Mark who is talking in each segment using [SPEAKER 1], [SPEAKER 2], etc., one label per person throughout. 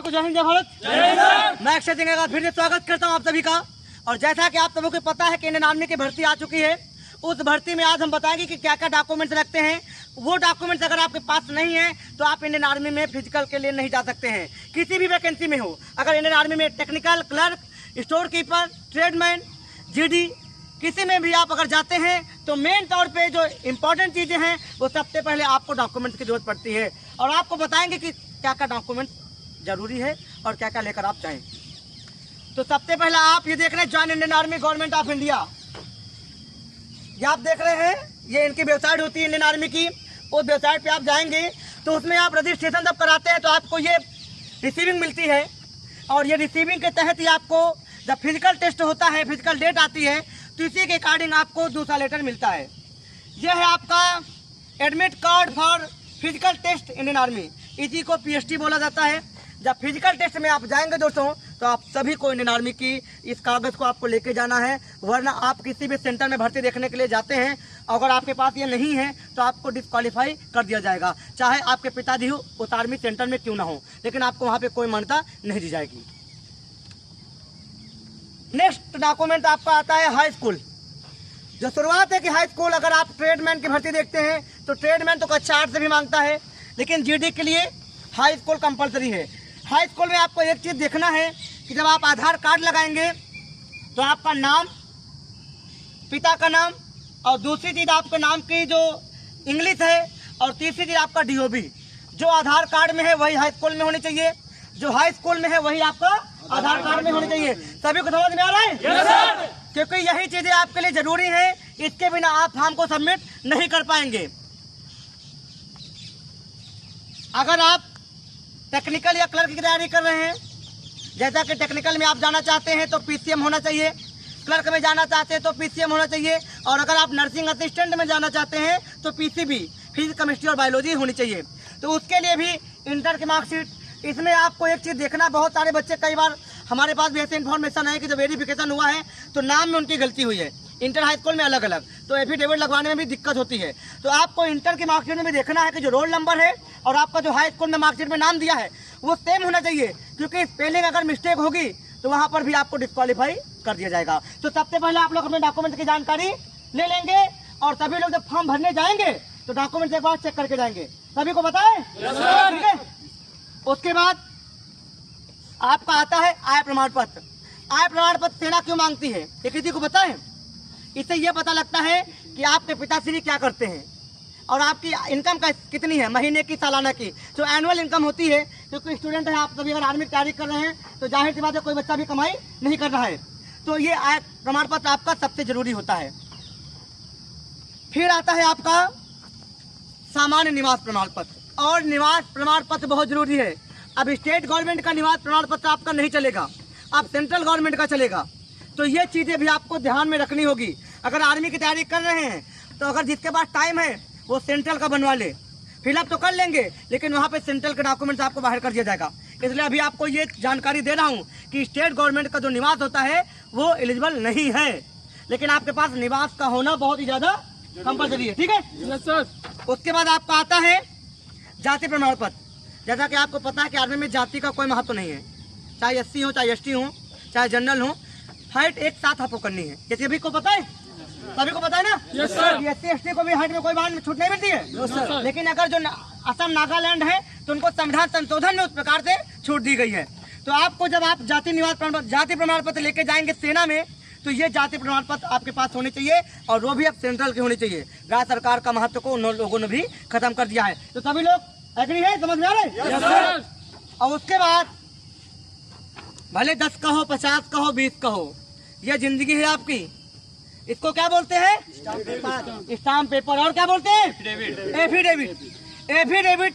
[SPEAKER 1] को जय हिंद जय भारत। मैं अक्षय सिंह का फिर से स्वागत करता हूं आप सभी का। और जैसा कि आप सभी को पता है कि इंडियन आर्मी की भर्ती आ चुकी है, उस भर्ती में आज हम बताएंगे कि क्या क्या डॉक्यूमेंट्स लगते हैं। वो डॉक्यूमेंट्स अगर आपके पास नहीं है तो आप इंडियन आर्मी में फिजिकल के लिए नहीं जा सकते हैं, किसी भी वैकेंसी में हो। अगर इंडियन आर्मी में technical clerk, store keeper, tradesman, GD, किसी में भी आप अगर जाते हैं तो मेन तौर पे जो इम्पोर्टेंट चीज़ें हैं वो सबसे पहले आपको डॉक्यूमेंट्स की जरूरत पड़ती है। और आपको बताएंगे कि क्या क्या डॉक्यूमेंट्स जरूरी है और क्या क्या लेकर आप जाएं। तो सबसे पहले आप ये देख रहे हैं join Indian army government of India. ये आप देख रहे हैं, ये इनकी वेबसाइट होती है इंडियन आर्मी की। उस वेबसाइट पे आप जाएंगे तो उसमें आप रजिस्ट्रेशन जब कराते हैं तो आपको ये रिसीविंग मिलती है। और ये रिसीविंग के तहत ही आपको जब फिजिकल टेस्ट होता है, फिजिकल डेट आती है, तो इसी के अकॉर्डिंग आपको दूसरा लेटर मिलता है। यह है आपका admit card for physical test Indian army, इसी को पीएसटी बोला जाता है। जब फिजिकल टेस्ट में आप जाएंगे दोस्तों तो आप सभी को इंडियन आर्मी की इस कागज़ को आपको लेके जाना है, वरना आप किसी भी सेंटर में भर्ती देखने के लिए जाते हैं, अगर आपके पास ये नहीं है तो आपको डिस्क्वालीफाई कर दिया जाएगा, चाहे आपके पिताजी हो उस आर्मी सेंटर में क्यों ना हो, लेकिन आपको वहाँ पे कोई मान्यता नहीं दी जाएगी। नेक्स्ट डॉक्यूमेंट आपका आता है हाई स्कूल। जो शुरुआत है कि हाई स्कूल, अगर आप ट्रेडमैन की भर्ती देखते हैं तो ट्रेडमैन तो कक्षा 8 से भी मांगता है, लेकिन जीडी के लिए हाई स्कूल कंपलसरी है। हाई स्कूल में आपको एक चीज़ देखना है कि जब आप आधार कार्ड लगाएंगे तो आपका नाम, पिता का नाम, और दूसरी चीज़ आपके नाम की जो इंग्लिश है, और तीसरी चीज़ आपका डीओबी। जो आधार कार्ड में है वही हाई स्कूल में होनी चाहिए, जो हाई स्कूल में है वही आपका आधार कार्ड में होनी चाहिए। सभी को समझ में आ रहा है? yes, sir। क्योंकि यही चीजें आपके लिए जरूरी है, इसके बिना आप फॉर्म को सबमिट नहीं कर पाएंगे। अगर आप टेक्निकल या क्लर्क की तैयारी कर रहे हैं, जैसा कि टेक्निकल में आप जाना चाहते हैं तो पीसीएम होना चाहिए, क्लर्क में जाना चाहते हैं तो पीसीएम होना चाहिए, और अगर आप नर्सिंग असिस्टेंट में जाना चाहते हैं तो पीसीबी, फिजिक्स, केमिस्ट्री और बायोलॉजी होनी चाहिए। तो उसके लिए भी इंटर की मार्कशीट। इसमें आपको एक चीज़ देखना, बहुत सारे बच्चे, कई बार हमारे पास भी ऐसे इन्फॉर्मेशन है कि जब वेरिफिकेशन हुआ है तो नाम में उनकी गलती हुई है, इंटर हाई स्कूल में अलग अलग, तो एफिडेविट लगवाने में भी दिक्कत होती है। तो आपको इंटर की मार्कशीट में भी देखना है कि जो रोल नंबर है और आपका जो हाई स्कूल में मार्कशीट में नाम दिया है वो सेम होना चाहिए, क्योंकि स्पेलिंग अगर मिस्टेक होगी तो वहाँ पर भी आपको डिस्क्वालीफाई कर दिया जाएगा। तो सबसे पहले आप लोग अपने डॉक्यूमेंट की जानकारी ले लेंगे, और सभी लोग जब फॉर्म भरने जाएंगे तो डॉक्यूमेंट एक बार चेक करके जाएंगे। सभी को बताएं? ठीक है। उसके बाद आपका आता है आय प्रमाण पत्र। आय प्रमाण पत्र सेना क्यों मांगती है ये किसी को पता है? इससे यह पता लगता है कि आपके पिताश्री क्या करते हैं और आपकी इनकम कितनी है, महीने की, सालाना की, जो एनुअल इनकम होती है। क्योंकि स्टूडेंट है, आप सभी अगर आर्मी की तैयारी कर रहे हैं तो जाहिर सी बात है कोई बच्चा भी कमाई नहीं कर रहा है, तो ये आय प्रमाण पत्र आपका सबसे जरूरी होता है। फिर आता है आपका सामान्य निवास प्रमाण पत्र, और निवास प्रमाण पत्र बहुत जरूरी है। अब स्टेट गवर्नमेंट का निवास प्रमाण पत्र आपका नहीं चलेगा, अब सेंट्रल गवर्नमेंट का चलेगा। तो ये चीज़ें भी आपको ध्यान में रखनी होगी। अगर आर्मी की तैयारी कर रहे हैं तो अगर जिसके पास टाइम है वो सेंट्रल का बनवा ले, फिलअप तो कर लेंगे लेकिन वहाँ पे सेंट्रल के डॉक्यूमेंट्स आपको बाहर कर दिया जाएगा। इसलिए अभी आपको ये जानकारी दे रहा हूँ कि स्टेट गवर्नमेंट का जो निवास होता है वो एलिजिबल नहीं है, लेकिन आपके पास निवास का होना बहुत ही ज़्यादा कंपलसरी है। ठीक है सर। उसके बाद आपका आता है जाति प्रमाण पत्र। जैसा कि आपको पता है कि आर्मी में जाति का कोई महत्व नहीं है, चाहे एससी हो, चाहे एसटी हो, चाहे जनरल हो, हाइट एक साथ आपको करनी है। ये सभी को पता है? सभी को पता है ना? Yes sir. एससी एसटी को भी हाइट में कोई बात छूट नहीं मिलती है। Yes sir. लेकिन अगर जो असम, नागालैंड है तो उनको संविधान संशोधन में उस प्रकार से छूट दी गई है। तो आपको जब आप जाति प्रमाण पत्र लेके जाएंगे सेना में तो ये जाति प्रमाण पत्र आपके पास होने चाहिए, और वो भी अब सेंट्रल के होने चाहिए। राज्य सरकार का महत्व को उन लोगों ने भी खत्म कर दिया है। तो सभी लोग एग्री है? समझ में आ रहे हैं? Yes sir. और उसके बाद भले 10 कहो, 50 कहो, 20 कहो, ये जिंदगी है आपकी। इसको क्या बोलते हैं? Stamp paper. और क्या बोलते हैं? एफिडेविट। एफिडेविट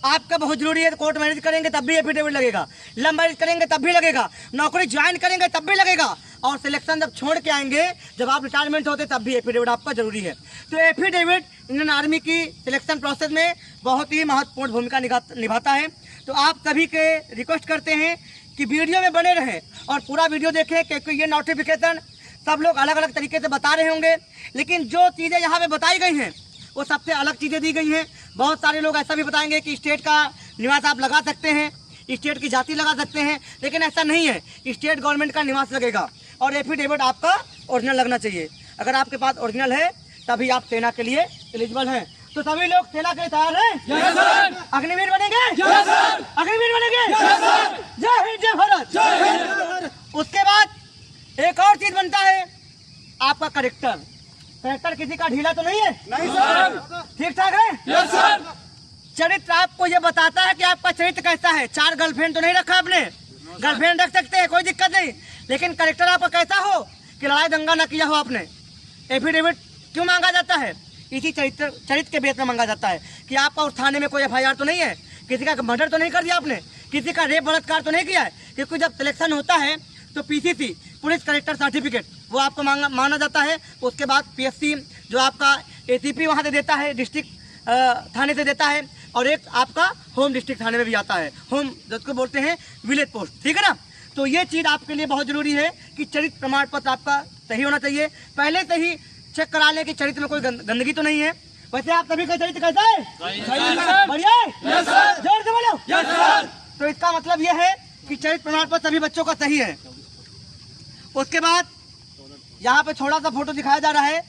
[SPEAKER 1] आपका बहुत जरूरी है। कोर्ट मैरिज करेंगे तब भी एफिडेविट लगेगा, लव मैरिज करेंगे तब भी लगेगा, नौकरी ज्वाइन करेंगे तब भी लगेगा, और सिलेक्शन जब छोड़ के आएंगे, जब आप रिटायरमेंट होते तब भी एफिडेविट आपका जरूरी है। तो एफिडेविट इंडियन आर्मी की सिलेक्शन प्रोसेस में बहुत ही महत्वपूर्ण भूमिका निभाता है। तो आप सभी के रिक्वेस्ट करते हैं कि वीडियो में बने रहें और पूरा वीडियो देखें, क्योंकि ये नोटिफिकेशन सब लोग अलग अलग तरीके से बता रहे होंगे, लेकिन जो चीज़ें यहाँ पे बताई गई हैं वो सबसे अलग चीज़ें दी गई हैं। बहुत सारे लोग ऐसा भी बताएंगे कि स्टेट का निवास आप लगा सकते हैं, स्टेट की जाति लगा सकते हैं, लेकिन ऐसा नहीं है। स्टेट गवर्नमेंट का निवास लगेगा और एफिडेविट आपका ओरिजिनल लगना चाहिए। अगर आपके पास ओरिजिनल है तभी आप सेना के लिए एलिजिबल हैं। तो सभी लोग सेना के लिए तैयार हैं? अग्निवीर बनेंगे? अग्निवीर बनेंगे? जय हिंद, जय भारत। उसके बाद एक और चीज बनता है आपका करेक्टर। करेक्टर किसी का ढीला तो नहीं है? नहीं सर। ठीक ठाक है? Yes sir. चरित्र आपको ये बताता है कि आपका चरित्र कैसा है। 4 गर्लफ्रेंड तो नहीं रखा आपने, गर्लफ्रेंड रख सकते हैं, कोई दिक्कत नहीं, लेकिन करेक्टर आपका कैसा हो कि लड़ाई दंगा न किया हो आपने। एफिडेविट क्यों मांगा जाता है? इसी चरित्र के बेस में मांगा जाता है कि आपका उस थाने में कोई FIR तो नहीं है, किसी का मर्डर तो नहीं कर दिया आपने, किसी का रेप बलात्कार तो नहीं किया है। क्योंकि जब सिलेक्शन होता है तो PCC पुलिस करेक्टर सर्टिफिकेट वो आपको माना जाता है। उसके बाद PSC जो आपका ACP वहाँ से देता है, डिस्ट्रिक्ट थाने से देता है, और एक आपका होम डिस्ट्रिक्ट थाने में भी आता है, होम जिसको बोलते हैं विलेज पोस्ट। ठीक है ना? तो ये चीज़ आपके लिए बहुत जरूरी है कि चरित्र प्रमाण पत्र आपका सही होना चाहिए। पहले से ही चेक करा लें कि चरित्र में कोई गंदगी तो नहीं है। वैसे आप सभी का चरित्र कैसा है? बढ़िया है? जोर से बोलो। तो इसका मतलब यह है कि चरित्र प्रमाण पत्र सभी बच्चों का सही है। उसके बाद यहाँ पे थोड़ा सा फोटो दिखाया जा रहा है।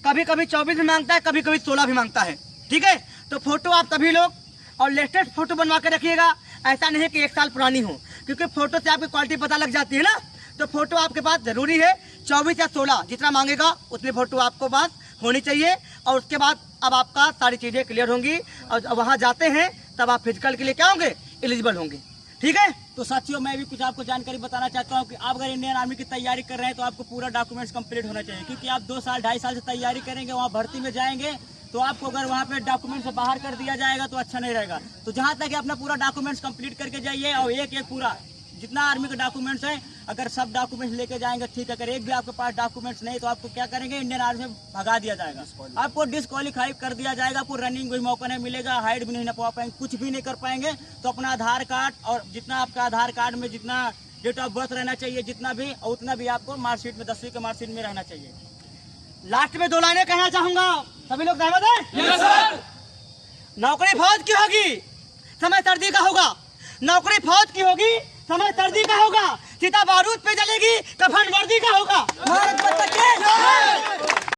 [SPEAKER 1] कभी कभी 24 भी मांगता है, कभी कभी 16 भी मांगता है। ठीक है? तो फोटो आप सभी लोग और लेटेस्ट फोटो बनवा के रखिएगा। ऐसा नहीं है कि 1 साल पुरानी हो, क्योंकि फोटो से आपकी क्वालिटी पता लग जाती है ना। तो फोटो आपके पास जरूरी है। 24 या 16 जितना मांगेगा उतनी फोटो आपको पास होनी चाहिए। और उसके बाद अब आपका सारी चीज़ें क्लियर होंगी और वहाँ जाते हैं तब आप फिजिकल के लिए क्या होंगे? एलिजिबल होंगे। ठीक है?
[SPEAKER 2] तो साथियों, मैं भी कुछ आपको जानकारी बताना चाहता हूँ कि आप अगर इंडियन आर्मी की तैयारी कर रहे हैं तो आपको पूरा डॉक्यूमेंट्स कंप्लीट होना चाहिए। क्योंकि आप 2 साल 2.5 साल से तैयारी करेंगे, वहाँ भर्ती में जाएंगे, तो आपको अगर वहाँ पे डॉक्यूमेंट से बाहर कर दिया जाएगा तो अच्छा नहीं रहेगा। तो जहाँ तक अपना पूरा डॉक्यूमेंट्स कंप्लीट करके जाइए, और एक पूरा जितना आर्मी के डॉक्यूमेंट्स हैं, अगर सब डॉक्यूमेंट्स लेके जाएंगे ठीक है। अगर एक भी आपके पास डॉक्यूमेंट्स नहीं तो आपको क्या करेंगे? इंडियन आर्मी में भगा दिया जाएगा, आपको डिस्क्वालीफाई कर दिया जाएगा, आपको रनिंग कोई मौका नहीं मिलेगा, हाइट भी नहीं नपा पाएंगे, कुछ भी नहीं कर पाएंगे। तो अपना आधार कार्ड और जितना आपका आधार कार्ड में जितना डेट ऑफ बर्थ रहना चाहिए, जितना भी, और उतना भी आपको मार्कशीट में 10वीं के मार्कशीट में रहना चाहिए।
[SPEAKER 1] लास्ट में 2 लाइनें कहना चाहूंगा। सभी लोग सहमत हैं? Yes sir. नौकरी फौज की होगी, समय सर्दी का होगा। नौकरी फौज की होगी, समय सर्दी का होगा। सीता बारूद पे जलेगी, कफन वर्दी का होगा। भारत माता की जय।